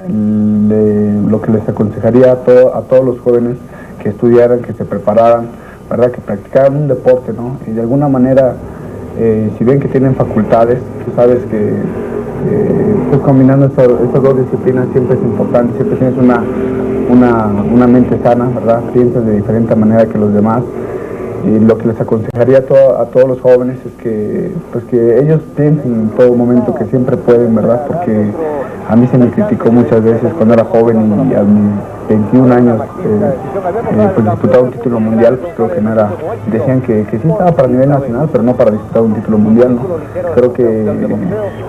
lo que les aconsejaría a todos los jóvenes que estudiaran, que se prepararan, ¿verdad? Que practicaran un deporte, ¿no? Y de alguna manera, si bien que tienen facultades, tú sabes que pues combinando estas dos disciplinas siempre es importante, siempre tienes una mente sana, ¿verdad? Piensas de diferente manera que los demás. Y lo que les aconsejaría a todos los jóvenes es que, pues que ellos piensen en todo momento que siempre pueden, ¿verdad? Porque a mí se me criticó muchas veces cuando era joven y a mis 21 años pues disputar un título mundial, pues creo que no era, decían que sí estaba para nivel nacional, pero no para disputar un título mundial, ¿no? Creo que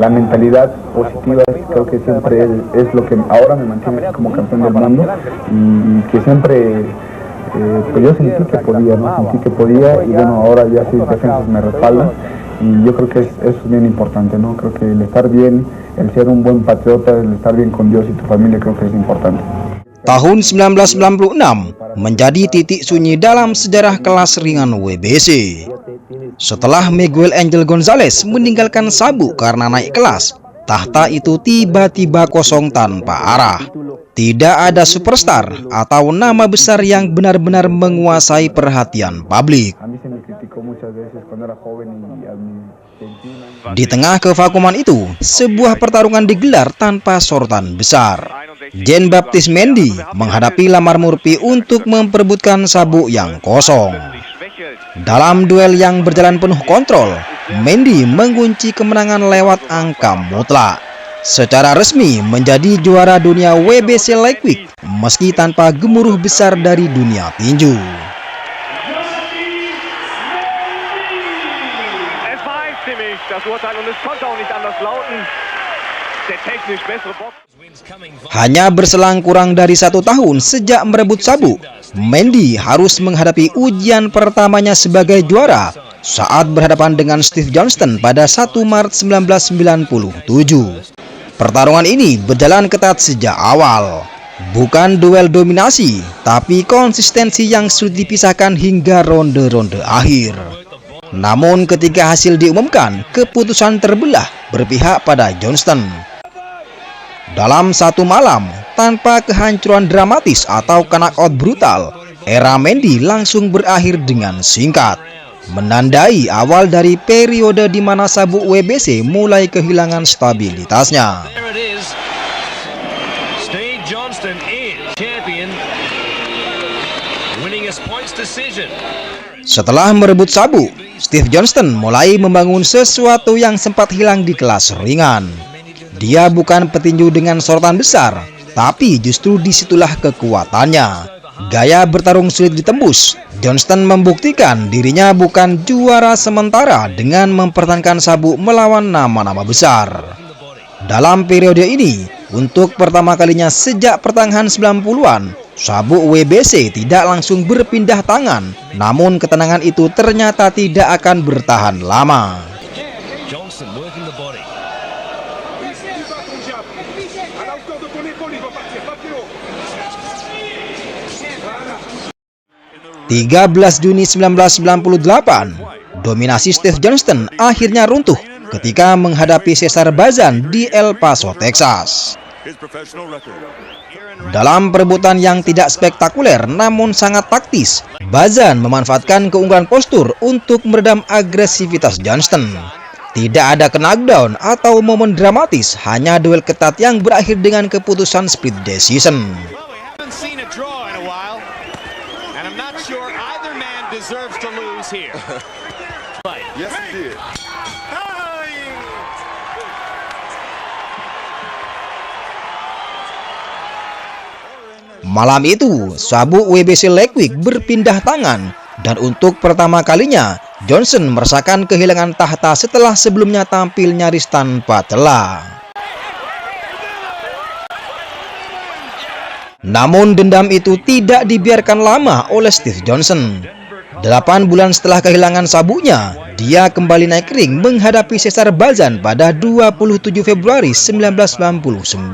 la mentalidad positiva creo que siempre es lo que ahora me mantiene como campeón del mundo y que siempre... pues yo sentí que podía, ¿no? Sentí que podía y bueno, ahora ya 6 defensas me respaldan y yo creo que eso es bien importante, ¿no? Creo que el estar bien, el ser un buen patriota, el estar bien con Dios y tu familia creo que es importante. Tahun 1996 menjadi titik sunyi dalam sejarah kelas ringan WBC. Setelah Miguel Angel Gonzalez meninggalkan sabuk karena naik kelas, tahta itu tiba-tiba kosong tanpa arah. Tidak ada superstar atau nama besar yang benar-benar menguasai perhatian publik. Di tengah kevakuman itu, sebuah pertarungan digelar tanpa sorotan besar. Jean-Baptiste Mendy menghadapi Lamar Murphy untuk memperebutkan sabuk yang kosong. Dalam duel yang berjalan penuh kontrol, Mendy mengunci kemenangan lewat angka mutlak. Secara resmi menjadi juara dunia WBC Lightweight meski tanpa gemuruh besar dari dunia tinju. Hanya berselang kurang dari 1 tahun sejak merebut sabuk, Mendy harus menghadapi ujian pertamanya sebagai juara saat berhadapan dengan Steve Johnston pada 1 Maret 1997. Pertarungan ini berjalan ketat sejak awal. Bukan duel dominasi, tapi konsistensi yang sulit dipisahkan hingga ronde-ronde akhir. Namun ketika hasil diumumkan, keputusan terbelah berpihak pada Johnston. Dalam satu malam, tanpa kehancuran dramatis atau knockout brutal, era Mendy langsung berakhir dengan singkat, menandai awal dari periode di mana sabuk WBC mulai kehilangan stabilitasnya. Steve Johnston is champion, winning his points decision. Setelah merebut sabuk, Steve Johnston mulai membangun sesuatu yang sempat hilang di kelas ringan. Dia bukan petinju dengan sorotan besar, tapi justru disitulah kekuatannya. Gaya bertarung sulit ditembus. Johnston membuktikan dirinya bukan juara sementara dengan mempertahankan sabuk melawan nama-nama besar. Dalam periode ini, untuk pertama kalinya sejak pertengahan 90-an, sabuk WBC tidak langsung berpindah tangan. Namun ketenangan itu ternyata tidak akan bertahan lama. Johnston working the body. 13 Juni 1998, dominasi Steve Johnston akhirnya runtuh ketika menghadapi Cesar Bazan di El Paso, Texas. Dalam perebutan yang tidak spektakuler namun sangat taktis, Bazan memanfaatkan keunggulan postur untuk meredam agresivitas Johnston. Tidak ada knockdown atau momen dramatis, hanya duel ketat yang berakhir dengan keputusan split decision. Malam itu, sabuk WBC Lightweight berpindah tangan, dan untuk pertama kalinya, Johnson merasakan kehilangan tahta setelah sebelumnya tampil nyaris tanpa celah. Namun dendam itu tidak dibiarkan lama oleh Steve Johnson. 8 bulan setelah kehilangan sabuknya, dia kembali naik ring menghadapi Cesar Bazan pada 27 Februari 1999.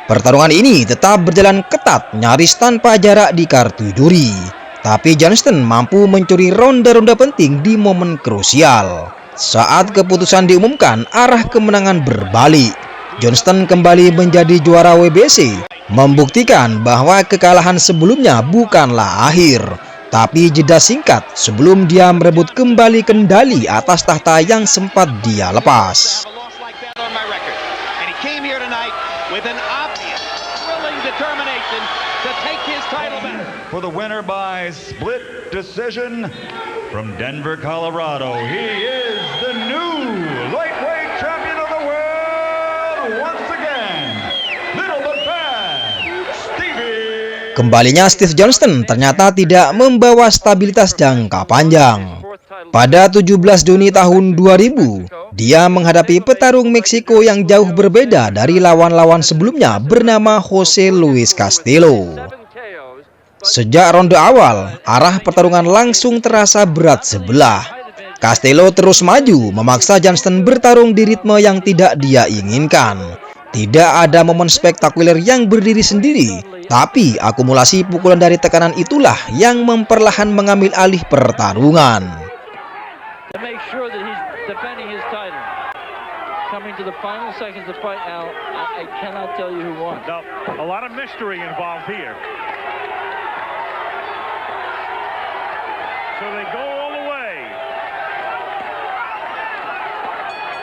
Pertarungan ini tetap berjalan ketat, nyaris tanpa jarak di kartu juri. Tapi Johnston mampu mencuri ronde-ronde penting di momen krusial. Saat keputusan diumumkan, arah kemenangan berbalik. Johnston kembali menjadi juara WBC, membuktikan bahwa kekalahan sebelumnya bukanlah akhir, tapi jeda singkat sebelum dia merebut kembali kendali atas tahta yang sempat dia lepas. For the winner by split decision from Denver, Colorado, he is the new lightweight champion of the world once again, Little but Bad, Stevie. Kembalinya Steve Johnston ternyata tidak membawa stabilitas jangka panjang. Pada 17 Juni tahun 2000, dia menghadapi petarung Meksiko yang jauh berbeda dari lawan-lawan sebelumnya bernama Jose Luis Castillo. Sejak ronde awal, arah pertarungan langsung terasa berat sebelah. Castillo terus maju, memaksa Johnston bertarung di ritme yang tidak dia inginkan. Tidak ada momen spektakuler yang berdiri sendiri, tapi akumulasi pukulan dari tekanan itulah yang memperlahan mengambil alih pertarungan. So they go all the way.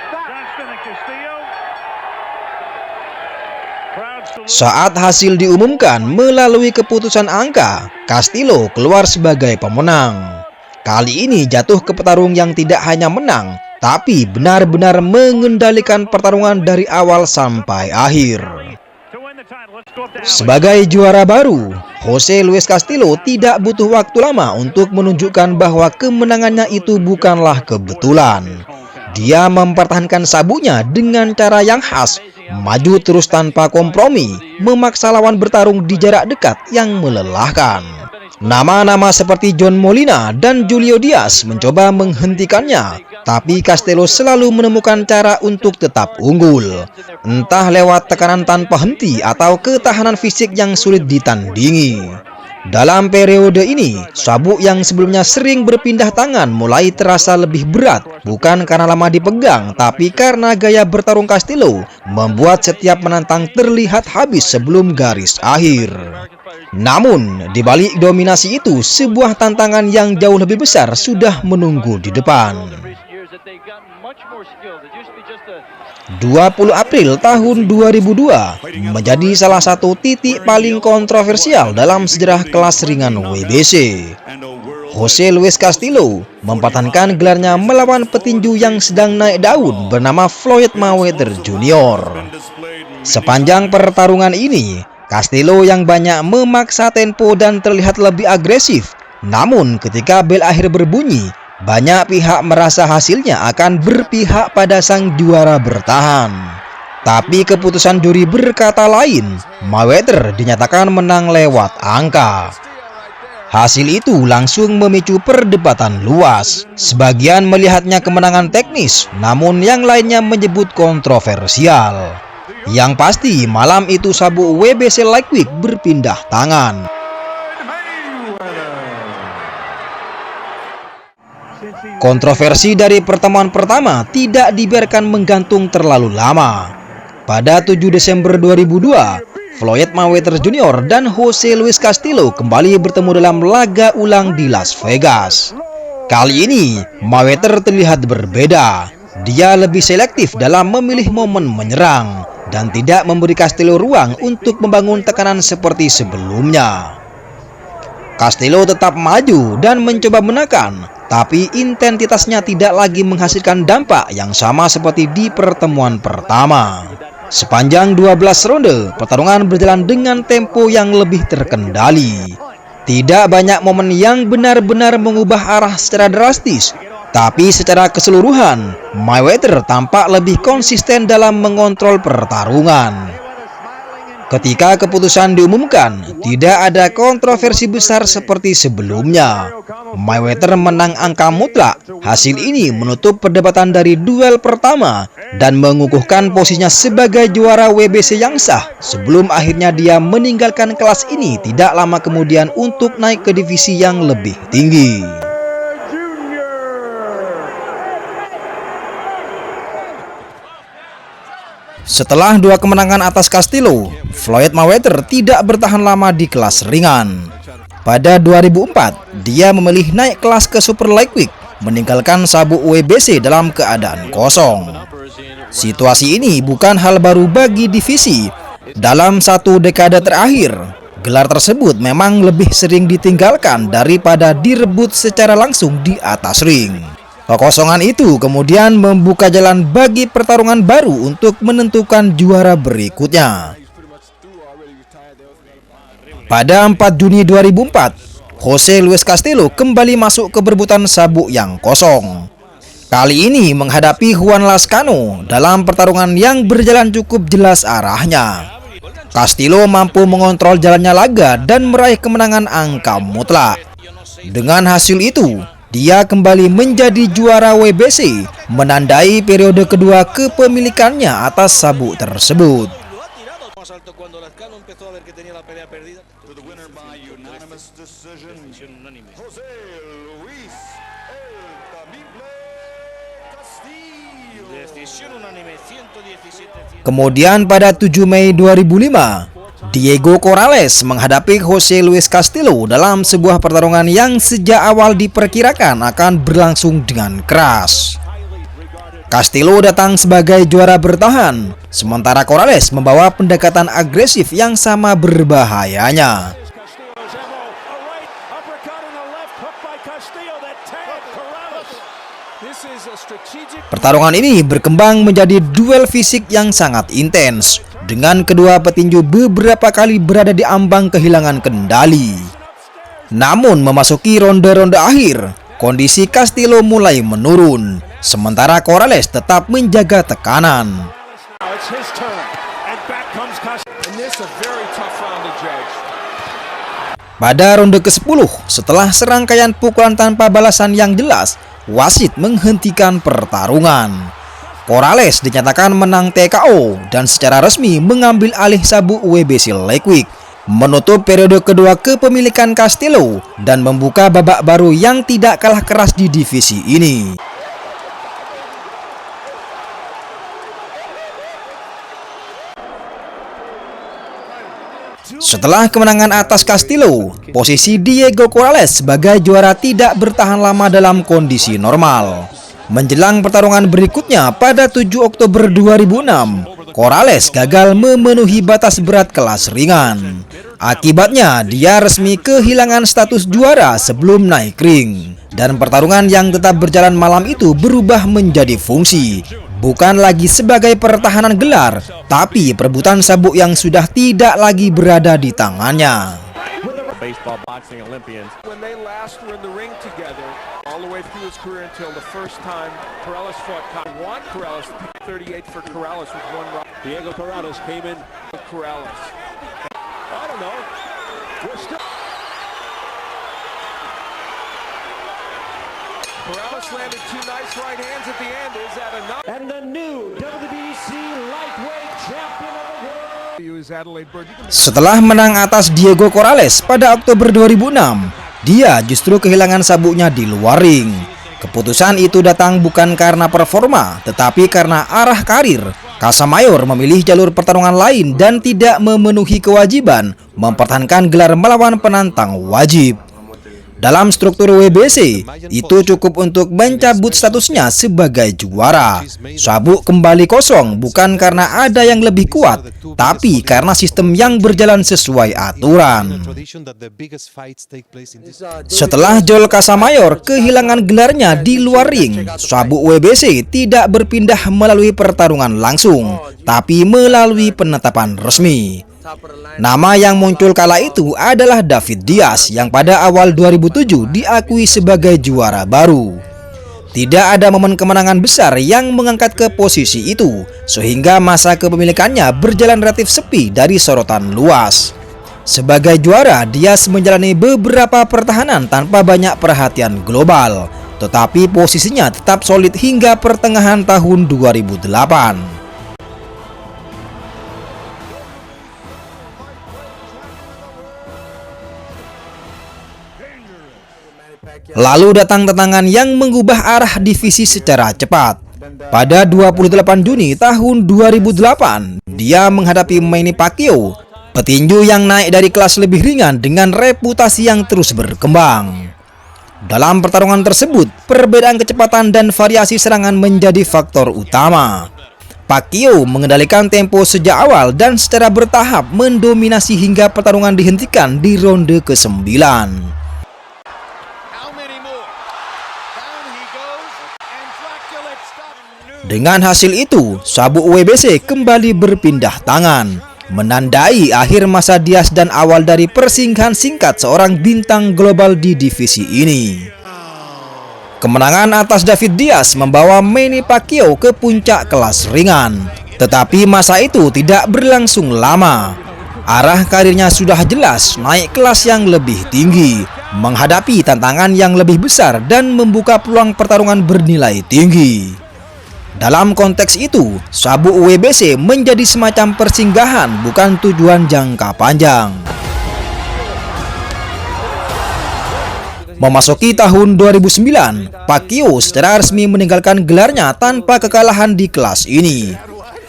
Johnston and Castillo. Saat hasil diumumkan melalui keputusan angka, Castillo keluar sebagai pemenang. Kali ini jatuh ke petarung yang tidak hanya menang, tapi benar-benar mengendalikan pertarungan dari awal sampai akhir. Sebagai juara baru, Jose Luis Castillo tidak butuh waktu lama untuk menunjukkan bahwa kemenangannya itu bukanlah kebetulan. Dia mempertahankan sabuknya dengan cara yang khas, maju terus tanpa kompromi, memaksa lawan bertarung di jarak dekat yang melelahkan. Nama-nama seperti John Molina dan Julio Diaz mencoba menghentikannya, tapi Castillo selalu menemukan cara untuk tetap unggul, entah lewat tekanan tanpa henti atau ketahanan fisik yang sulit ditandingi. Dalam periode ini, sabuk yang sebelumnya sering berpindah tangan mulai terasa lebih berat, bukan karena lama dipegang, tapi karena gaya bertarung Castillo membuat setiap menantang terlihat habis sebelum garis akhir. Namun, di balik dominasi itu, sebuah tantangan yang jauh lebih besar sudah menunggu di depan. 20 April tahun 2002 menjadi salah satu titik paling kontroversial dalam sejarah kelas ringan WBC. Jose Luis Castillo mempertahankan gelarnya melawan petinju yang sedang naik daun bernama Floyd Mayweather Jr. Sepanjang pertarungan ini, Castillo yang banyak memaksa tempo dan terlihat lebih agresif. Namun ketika bel akhir berbunyi, banyak pihak merasa hasilnya akan berpihak pada sang juara bertahan. Tapi keputusan juri berkata lain, Mayweather dinyatakan menang lewat angka. Hasil itu langsung memicu perdebatan luas. Sebagian melihatnya kemenangan teknis, namun yang lainnya menyebut kontroversial. Yang pasti malam itu sabuk WBC Lightweight berpindah tangan. Kontroversi dari pertemuan pertama tidak dibiarkan menggantung terlalu lama. Pada 7 Desember 2002, Floyd Mayweather Jr. dan Jose Luis Castillo kembali bertemu dalam laga ulang di Las Vegas. Kali ini, Mayweather terlihat berbeda. Dia lebih selektif dalam memilih momen menyerang dan tidak memberi Castillo ruang untuk membangun tekanan seperti sebelumnya. Castillo tetap maju dan mencoba menekan, tapi intensitasnya tidak lagi menghasilkan dampak yang sama seperti di pertemuan pertama. Sepanjang 12 ronde, pertarungan berjalan dengan tempo yang lebih terkendali. Tidak banyak momen yang benar-benar mengubah arah secara drastis, tapi secara keseluruhan, Mayweather tampak lebih konsisten dalam mengontrol pertarungan. Ketika keputusan diumumkan, tidak ada kontroversi besar seperti sebelumnya. Mayweather menang angka mutlak. Hasil ini menutup perdebatan dari duel pertama dan mengukuhkan posisinya sebagai juara WBC yang sah sebelum akhirnya dia meninggalkan kelas ini tidak lama kemudian untuk naik ke divisi yang lebih tinggi. Setelah 2 kemenangan atas Castillo, Floyd Mayweather tidak bertahan lama di kelas ringan. Pada 2004, dia memilih naik kelas ke Super Lightweight, meninggalkan sabuk WBC dalam keadaan kosong. Situasi ini bukan hal baru bagi divisi. Dalam 1 dekade terakhir, gelar tersebut memang lebih sering ditinggalkan daripada direbut secara langsung di atas ring. Kekosongan itu kemudian membuka jalan bagi pertarungan baru untuk menentukan juara berikutnya. Pada 4 Juni 2004, Jose Luis Castillo kembali masuk ke perebutan sabuk yang kosong. Kali ini menghadapi Juan Lascano dalam pertarungan yang berjalan cukup jelas arahnya. Castillo mampu mengontrol jalannya laga dan meraih kemenangan angka mutlak. Dengan hasil itu, dia kembali menjadi juara WBC, menandai periode kedua kepemilikannya atas sabuk tersebut. To the winner by unanimous decision, Jose Luis El Temible Castillo. Kemudian pada 7 Mei 2005, Diego Corrales menghadapi Jose Luis Castillo dalam sebuah pertarungan yang sejak awal diperkirakan akan berlangsung dengan keras. Castillo datang sebagai juara bertahan, sementara Corrales membawa pendekatan agresif yang sama berbahayanya. Pertarungan ini berkembang menjadi duel fisik yang sangat intens, dengan kedua petinju beberapa kali berada di ambang kehilangan kendali. Namun memasuki ronde-ronde akhir, kondisi Castillo mulai menurun, sementara Corrales tetap menjaga tekanan. Pada ronde ke-10, setelah serangkaian pukulan tanpa balasan yang jelas, wasit menghentikan pertarungan. Corrales dinyatakan menang TKO dan secara resmi mengambil alih sabuk WBC Lightweight, menutup periode kedua kepemilikan Castillo dan membuka babak baru yang tidak kalah keras di divisi ini. Setelah kemenangan atas Castillo, posisi Diego Corrales sebagai juara tidak bertahan lama dalam kondisi normal. Menjelang pertarungan berikutnya pada 7 Oktober 2006, Corrales gagal memenuhi batas berat kelas ringan. Akibatnya, dia resmi kehilangan status juara sebelum naik ring. Dan pertarungan yang tetap berjalan malam itu berubah menjadi fungsi. Bukan lagi sebagai pertahanan gelar, tapi perebutan sabuk yang sudah tidak lagi berada di tangannya. Baseball boxing Olympians when they last were in the ring together all the way through his career until the first time Corrales fought Juan Corrales, 38 for Corrales with 1 round. Diego Corrales came in with Corrales. I don't know. We're still Corrales landed 2 nice right hands at the end. Is that enough? And the new WBC lightweight champion of the world. Setelah menang atas Diego Corrales pada Oktober 2006, dia justru kehilangan sabuknya di luar ring. Keputusan itu datang bukan karena performa, tetapi karena arah karir. Casamayor memilih jalur pertarungan lain dan tidak memenuhi kewajiban mempertahankan gelar melawan penantang wajib. Dalam struktur WBC, itu cukup untuk mencabut statusnya sebagai juara. Sabuk kembali kosong bukan karena ada yang lebih kuat, tapi karena sistem yang berjalan sesuai aturan. Setelah Joel Casamayor kehilangan gelarnya di luar ring, sabuk WBC tidak berpindah melalui pertarungan langsung, tapi melalui penetapan resmi. Nama yang muncul kala itu adalah David Diaz yang pada awal 2007 diakui sebagai juara baru. Tidak ada momen kemenangan besar yang mengangkat ke posisi itu, sehingga masa kepemilikannya berjalan relatif sepi dari sorotan luas. Sebagai juara, Diaz menjalani beberapa pertahanan tanpa banyak perhatian global, tetapi posisinya tetap solid hingga pertengahan tahun 2008. Lalu datang tantangan yang mengubah arah divisi secara cepat. Pada 28 Juni tahun 2008, dia menghadapi Manny Pacquiao, petinju yang naik dari kelas lebih ringan dengan reputasi yang terus berkembang. Dalam pertarungan tersebut, perbedaan kecepatan dan variasi serangan menjadi faktor utama. Pacquiao mengendalikan tempo sejak awal dan secara bertahap mendominasi hingga pertarungan dihentikan di ronde ke-9. Dengan hasil itu, sabuk WBC kembali berpindah tangan, menandai akhir masa Diaz dan awal dari persinggahan singkat seorang bintang global di divisi ini. Kemenangan atas David Diaz membawa Manny Pacquiao ke puncak kelas ringan, tetapi masa itu tidak berlangsung lama. Arah karirnya sudah jelas naik kelas yang lebih tinggi, menghadapi tantangan yang lebih besar dan membuka peluang pertarungan bernilai tinggi. Dalam konteks itu, sabuk WBC menjadi semacam persinggahan, bukan tujuan jangka panjang. Memasuki tahun 2009, Pacquiao secara resmi meninggalkan gelarnya tanpa kekalahan di kelas ini.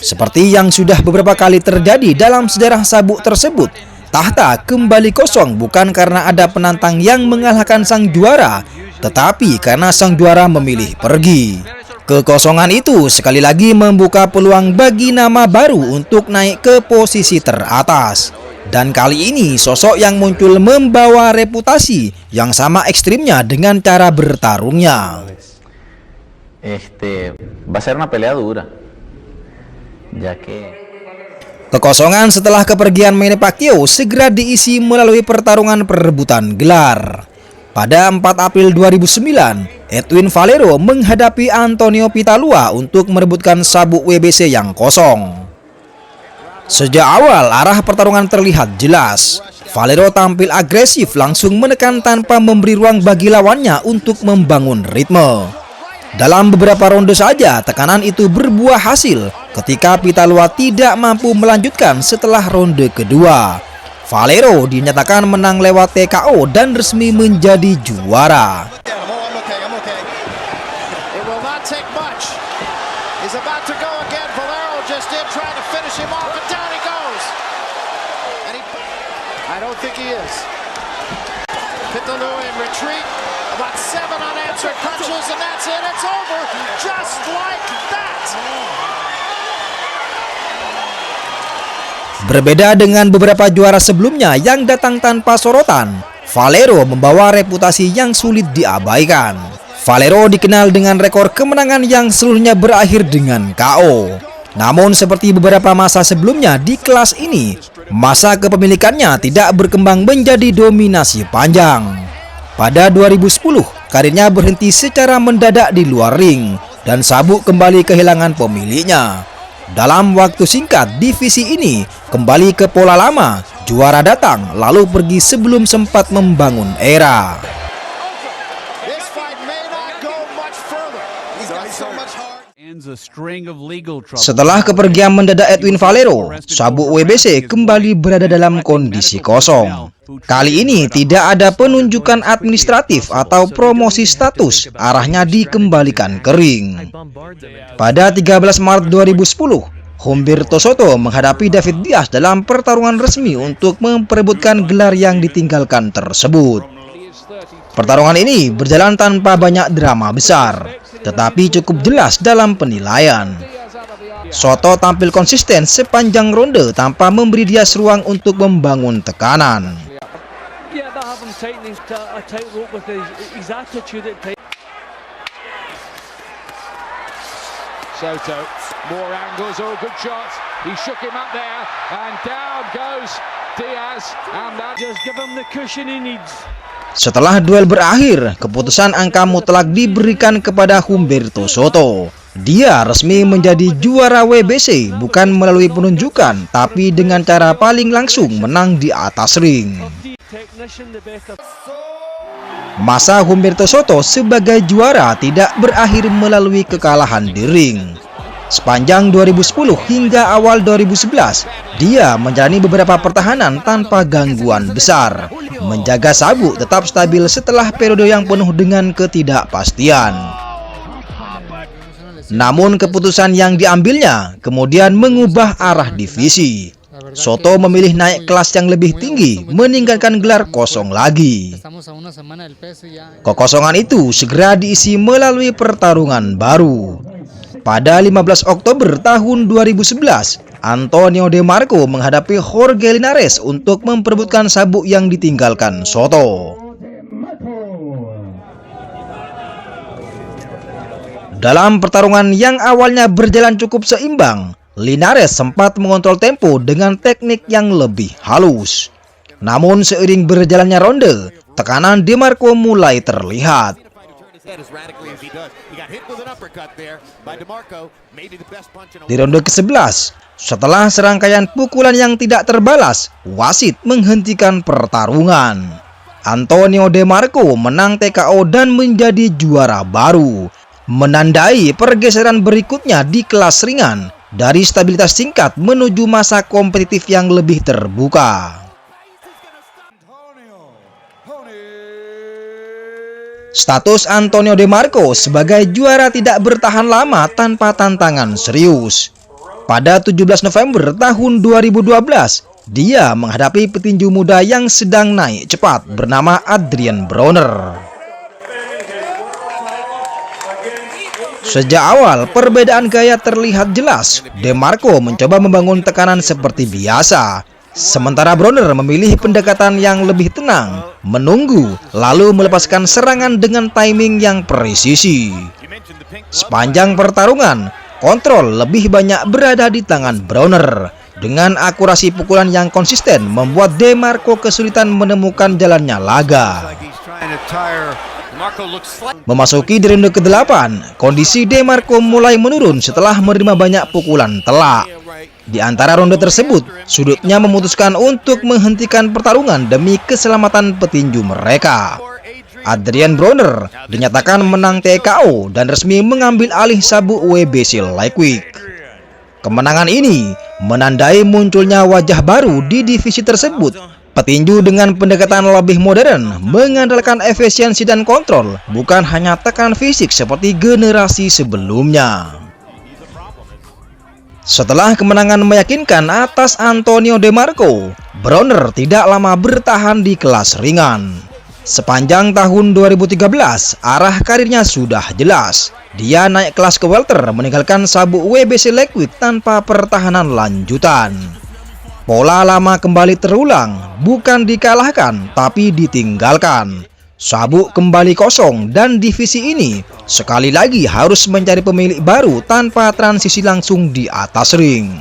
Seperti yang sudah beberapa kali terjadi dalam sejarah sabuk tersebut, tahta kembali kosong bukan karena ada penantang yang mengalahkan sang juara, tetapi karena sang juara memilih pergi. Kekosongan itu sekali lagi membuka peluang bagi nama baru untuk naik ke posisi teratas. Dan kali ini sosok yang muncul membawa reputasi yang sama ekstrimnya dengan cara bertarungnya. Va a ser una pelea dura. Ya que Kekosongan setelah kepergian Manny Pacquiao segera diisi melalui pertarungan perebutan gelar. Pada 4 April 2009, Edwin Valero menghadapi Antonio Pitalua untuk merebutkan sabuk WBC yang kosong. Sejak awal arah pertarungan terlihat jelas. Valero tampil agresif, langsung menekan tanpa memberi ruang bagi lawannya untuk membangun ritme. Dalam beberapa ronde saja, tekanan itu berbuah hasil ketika Pitalua tidak mampu melanjutkan setelah ronde kedua. Valero dinyatakan menang lewat TKO dan resmi menjadi juara. Berbeda dengan beberapa juara sebelumnya yang datang tanpa sorotan, Valero membawa reputasi yang sulit diabaikan. Valero dikenal dengan rekor kemenangan yang seluruhnya berakhir dengan KO. Namun seperti beberapa masa sebelumnya di kelas ini, masa kepemilikannya tidak berkembang menjadi dominasi panjang. Pada 2010, karirnya berhenti secara mendadak di luar ring dan sabuk kembali kehilangan pemiliknya. Dalam waktu singkat, divisi ini kembali ke pola lama, juara datang lalu pergi sebelum sempat membangun era. Setelah kepergian mendadak Edwin Valero, sabuk WBC kembali berada dalam kondisi kosong. Kali ini tidak ada penunjukan administratif atau promosi status, arahnya dikembalikan ke ring. Pada 13 Maret 2010, Humberto Soto menghadapi David Diaz dalam pertarungan resmi untuk memperebutkan gelar yang ditinggalkan tersebut. Pertarungan ini berjalan tanpa banyak drama besar, tetapi cukup jelas dalam penilaian. Soto tampil konsisten sepanjang ronde tanpa memberi Diaz ruang untuk membangun tekanan. Soto, more angles, oh good shots. He shook him up there, and down goes Diaz, and that just give him the cushion he needs. Setelah duel berakhir, keputusan angka mutlak diberikan kepada Humberto Soto. Dia resmi menjadi juara WBC bukan melalui penunjukan, tapi dengan cara paling langsung menang di atas ring. Masa Humberto Soto sebagai juara tidak berakhir melalui kekalahan di ring. Sepanjang 2010 hingga awal 2011, dia menjalani beberapa pertahanan tanpa gangguan besar, menjaga sabuk tetap stabil setelah periode yang penuh dengan ketidakpastian. Namun keputusan yang diambilnya kemudian mengubah arah divisi. Soto memilih naik kelas yang lebih tinggi, meninggalkan gelar kosong lagi. Kekosongan itu segera diisi melalui pertarungan baru. Pada 15 Oktober tahun 2011, Antonio De Marco menghadapi Jorge Linares untuk memperebutkan sabuk yang ditinggalkan Soto. Dalam pertarungan yang awalnya berjalan cukup seimbang, Linares sempat mengontrol tempo dengan teknik yang lebih halus. Namun seiring berjalannya ronde, tekanan De Marco mulai terlihat. Di ronde ke-11, setelah serangkaian pukulan yang tidak terbalas, wasit menghentikan pertarungan. Antonio De Marco menang TKO dan menjadi juara baru, menandai pergeseran berikutnya di kelas ringan dari stabilitas singkat menuju masa kompetitif yang lebih terbuka. Status Antonio De Marco sebagai juara tidak bertahan lama tanpa tantangan serius. Pada 17 November tahun 2012, dia menghadapi petinju muda yang sedang naik cepat bernama Adrian Broner. Sejak awal perbedaan gaya terlihat jelas. De Marco mencoba membangun tekanan seperti biasa, sementara Broner memilih pendekatan yang lebih tenang, menunggu lalu melepaskan serangan dengan timing yang presisi. Sepanjang pertarungan, kontrol lebih banyak berada di tangan Broner. Dengan akurasi pukulan yang konsisten membuat De Marco kesulitan menemukan jalannya laga. Memasuki di ronde ke-8, kondisi De Marco mulai menurun setelah menerima banyak pukulan telak. Di antara ronde tersebut, sudutnya memutuskan untuk menghentikan pertarungan demi keselamatan petinju mereka. Adrian Broner dinyatakan menang TKO dan resmi mengambil alih sabuk WBC Lightweight. Kemenangan ini menandai munculnya wajah baru di divisi tersebut. Petinju dengan pendekatan lebih modern, mengandalkan efisiensi dan kontrol, bukan hanya tekan fisik seperti generasi sebelumnya. Setelah kemenangan meyakinkan atas Antonio De Marco, Broner tidak lama bertahan di kelas ringan. Sepanjang tahun 2013, arah karirnya sudah jelas. Dia naik kelas ke welter, meninggalkan sabuk WBC Lightweight tanpa pertahanan lanjutan. Pola lama kembali terulang, bukan dikalahkan tapi ditinggalkan. Sabuk kembali kosong dan divisi ini sekali lagi harus mencari pemilik baru tanpa transisi langsung di atas ring.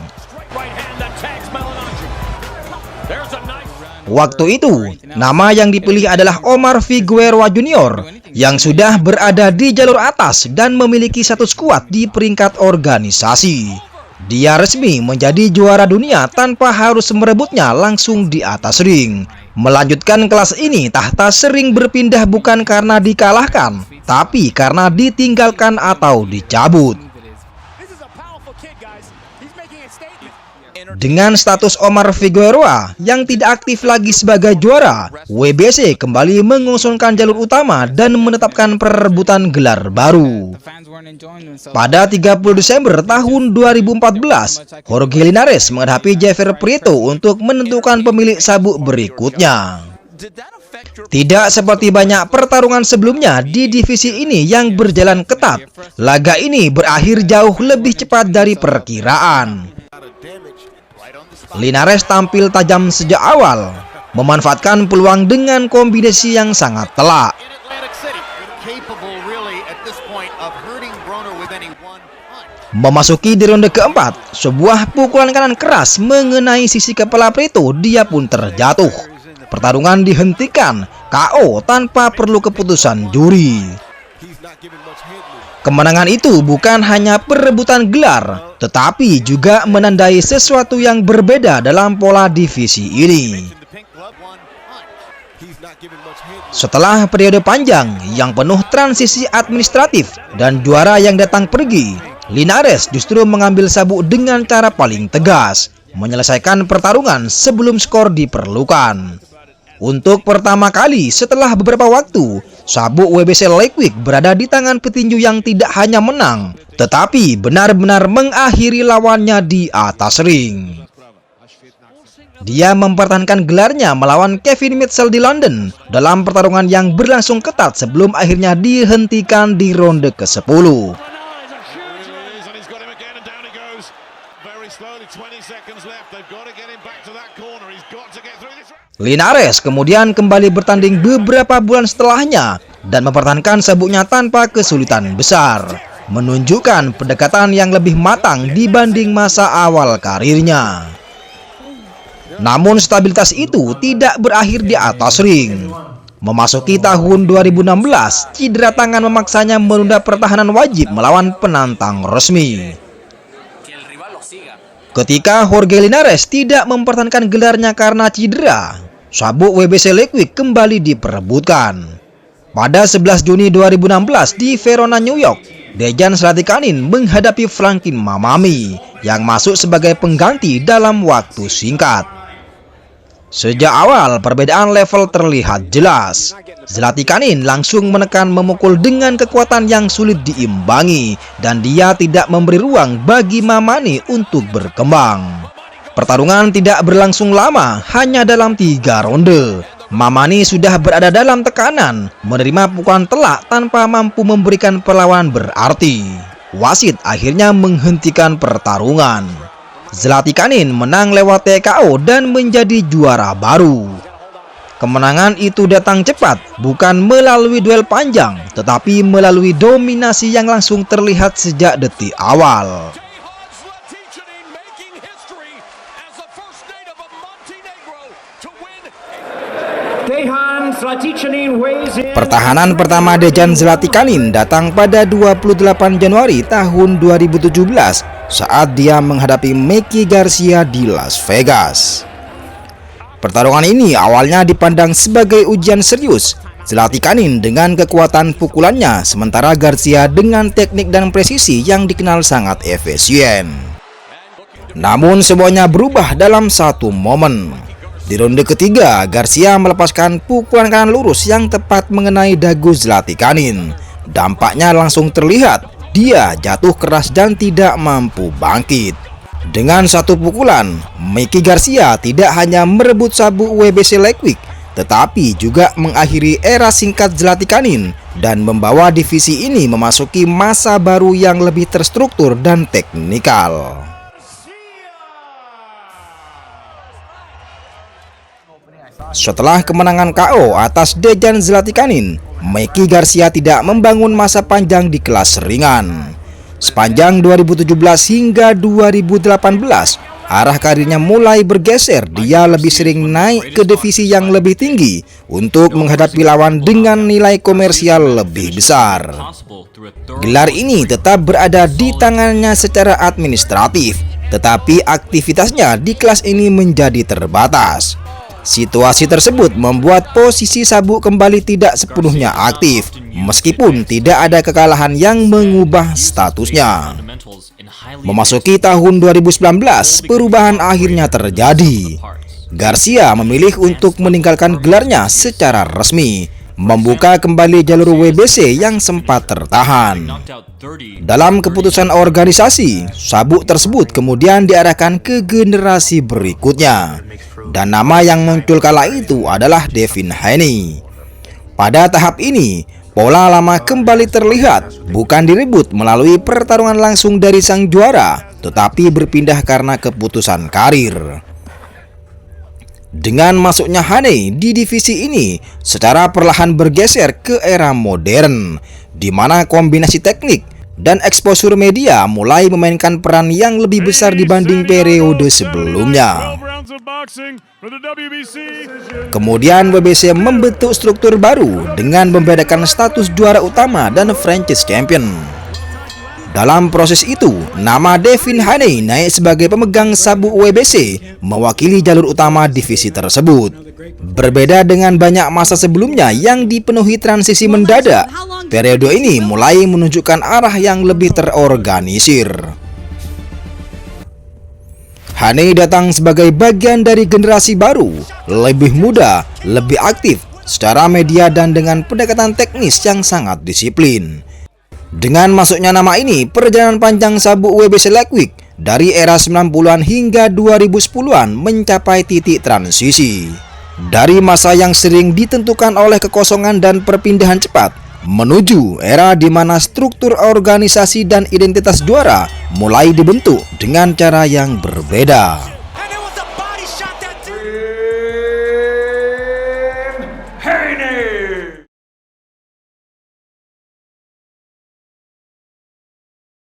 Waktu itu, nama yang dipilih adalah Omar Figueroa Jr. yang sudah berada di jalur atas dan memiliki status kuat di peringkat organisasi. Dia resmi menjadi juara dunia tanpa harus merebutnya langsung di atas ring. Melanjutkan kelas ini, tahta sering berpindah bukan karena dikalahkan, tapi karena ditinggalkan atau dicabut. Dengan status Omar Figueroa yang tidak aktif lagi sebagai juara, WBC kembali mengusungkan jalur utama dan menetapkan perebutan gelar baru. Pada 30 Desember tahun 2014, Jorge Linares menghadapi Javier Prieto untuk menentukan pemilik sabuk berikutnya. Tidak seperti banyak pertarungan sebelumnya di divisi ini yang berjalan ketat, laga ini berakhir jauh lebih cepat dari perkiraan. Linares tampil tajam sejak awal, memanfaatkan peluang dengan kombinasi yang sangat telak. Memasuki di ronde keempat, sebuah pukulan kanan keras mengenai sisi kepala Prieto, dia pun terjatuh. Pertarungan dihentikan KO tanpa perlu keputusan juri. Kemenangan itu bukan hanya perebutan gelar, tetapi juga menandai sesuatu yang berbeda dalam pola divisi ini. Setelah periode panjang yang penuh transisi administratif dan juara yang datang pergi, Linares justru mengambil sabuk dengan cara paling tegas, menyelesaikan pertarungan sebelum skor diperlukan. Untuk pertama kali setelah beberapa waktu, sabuk WBC Lightweight berada di tangan petinju yang tidak hanya menang, tetapi benar-benar mengakhiri lawannya di atas ring. Dia mempertahankan gelarnya melawan Kevin Mitchell di London dalam pertarungan yang berlangsung ketat sebelum akhirnya dihentikan di ronde ke-10. Linares kemudian kembali bertanding beberapa bulan setelahnya dan mempertahankan sabuknya tanpa kesulitan besar, menunjukkan pendekatan yang lebih matang dibanding masa awal karirnya. Namun stabilitas itu tidak berakhir di atas ring. Memasuki tahun 2016, cedera tangan memaksanya menunda pertahanan wajib melawan penantang resmi. Ketika Jorge Linares tidak mempertahankan gelarnya karena cedera, sabuk WBC Lightweight kembali diperebutkan. Pada 11 Juni 2016 di Verona, New York, Dejan Zlatikanin menghadapi Franklin Mamami yang masuk sebagai pengganti dalam waktu singkat. Sejak awal perbedaan level terlihat jelas. Zlatikanin langsung menekan memukul dengan kekuatan yang sulit diimbangi dan dia tidak memberi ruang bagi Mamani untuk berkembang. Pertarungan tidak berlangsung lama, hanya dalam 3 ronde. Mamani sudah berada dalam tekanan, menerima pukulan telak tanpa mampu memberikan perlawanan berarti. Wasit akhirnya menghentikan pertarungan. Zlatikanin menang lewat TKO dan menjadi juara baru. Kemenangan itu datang cepat, bukan melalui duel panjang, tetapi melalui dominasi yang langsung terlihat sejak detik awal. Pertahanan pertama Dejan Zlatikanin datang pada 28 Januari tahun 2017 saat dia menghadapi Mikey Garcia di Las Vegas. Pertarungan ini awalnya dipandang sebagai ujian serius. Zlatikanin dengan kekuatan pukulannya, sementara Garcia dengan teknik dan presisi yang dikenal sangat efisien. Namun semuanya berubah dalam satu momen. Di ronde ketiga, Garcia melepaskan pukulan kanan lurus yang tepat mengenai dagu Zlatikanin. Dampaknya langsung terlihat, dia jatuh keras dan tidak mampu bangkit. Dengan satu pukulan, Mikey Garcia tidak hanya merebut sabuk WBC Lightweight, tetapi juga mengakhiri era singkat Zlatikanin dan membawa divisi ini memasuki masa baru yang lebih terstruktur dan teknikal. Setelah kemenangan KO atas Dejan Zlatikanin, Mikey Garcia tidak membangun masa panjang di kelas ringan. Sepanjang 2017 hingga 2018, arah karirnya mulai bergeser. Dia lebih sering naik ke divisi yang lebih tinggi untuk menghadapi lawan dengan nilai komersial lebih besar. Gelar ini tetap berada di tangannya secara administratif, tetapi aktivitasnya di kelas ini menjadi terbatas. Situasi tersebut membuat posisi sabuk kembali tidak sepenuhnya aktif, meskipun tidak ada kekalahan yang mengubah statusnya. Memasuki tahun 2019, perubahan akhirnya terjadi. Garcia memilih untuk meninggalkan gelarnya secara resmi, membuka kembali jalur WBC yang sempat tertahan. Dalam keputusan organisasi, sabuk tersebut kemudian diarahkan ke generasi berikutnya. Dan nama yang muncul kala itu adalah Devin Haney. Pada tahap ini, pola lama kembali terlihat, bukan direbut melalui pertarungan langsung dari sang juara, tetapi berpindah karena keputusan karir. Dengan masuknya Haney di divisi ini, secara perlahan bergeser ke era modern, di mana kombinasi teknik dan eksposur media mulai memainkan peran yang lebih besar dibanding periode sebelumnya. Kemudian WBC membentuk struktur baru dengan membedakan status juara utama dan franchise champion. Dalam proses itu, nama Devin Haney naik sebagai pemegang sabuk WBC, mewakili jalur utama divisi tersebut. Berbeda dengan banyak masa sebelumnya yang dipenuhi transisi mendadak, periode ini mulai menunjukkan arah yang lebih terorganisir. Hane datang sebagai bagian dari generasi baru, lebih muda, lebih aktif secara media dan dengan pendekatan teknis yang sangat disiplin. Dengan masuknya nama ini, perjalanan panjang sabuk WBC Lightweight dari era 90-an hingga 2010-an mencapai titik transisi. Dari masa yang sering ditentukan oleh kekosongan dan perpindahan cepat, menuju era di mana struktur organisasi dan identitas juara mulai dibentuk dengan cara yang berbeda.